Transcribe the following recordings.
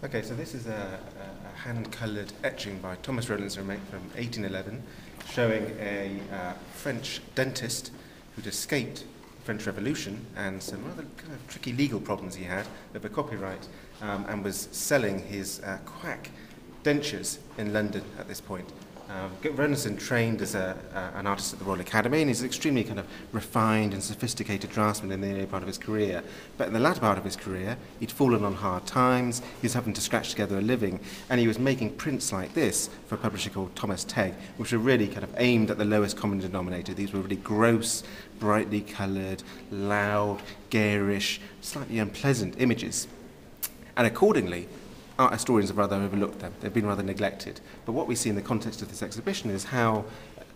Okay, so this is a hand-coloured etching by Thomas Rowlandson from 1811, showing a French dentist who'd escaped the French Revolution and some rather kind of tricky legal problems he had over copyright, and was selling his quack dentures in London at this point. Rowlandson trained as an artist at the Royal Academy, and he's an extremely kind of refined and sophisticated draftsman in the early part of his career. But in the latter part of his career, he'd fallen on hard times, he was having to scratch together a living, and he was making prints like this for a publisher called Tate, which were really kind of aimed at the lowest common denominator. These were really gross, brightly coloured, loud, garish, slightly unpleasant images. And accordingly, art historians have rather overlooked them. They've been rather neglected. But what we see in the context of this exhibition is how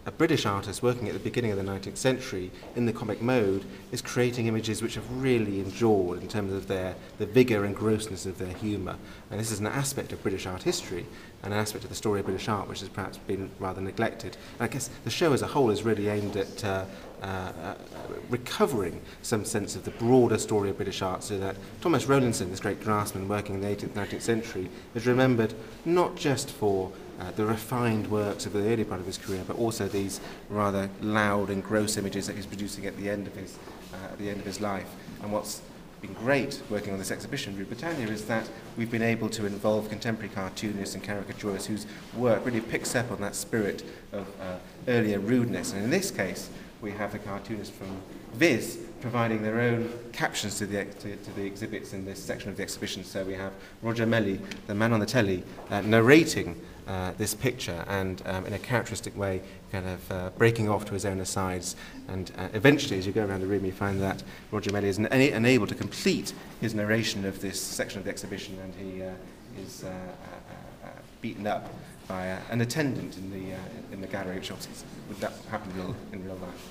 a British artist working at the beginning of the 19th century in the comic mode is creating images which have really endured in terms of the vigour and grossness of their humour. And this is an aspect of British art history and an aspect of the story of British art which has perhaps been rather neglected. And I guess the show as a whole is really aimed at recovering some sense of the broader story of British art, so that Thomas Rowlandson, this great draftsman working in the 18th, 19th century, is remembered not just for the refined works of the early part of his career, but also these rather loud and gross images that he's producing at the end of his life. And what's been great working on this exhibition with Britannia is that we've been able to involve contemporary cartoonists and caricaturists whose work really picks up on that spirit of earlier rudeness. And in this case, we have the cartoonists from Viz providing their own captions to the exhibits in this section of the exhibition. So we have Roger Mellie, the man on the telly, narrating this picture, and in a characteristic way kind of breaking off to his own asides, and eventually as you go around the room you find that Roger Mellie is unable to complete his narration of this section of the exhibition, and he is beaten up by an attendant in the gallery, which obviously would that happen in real life.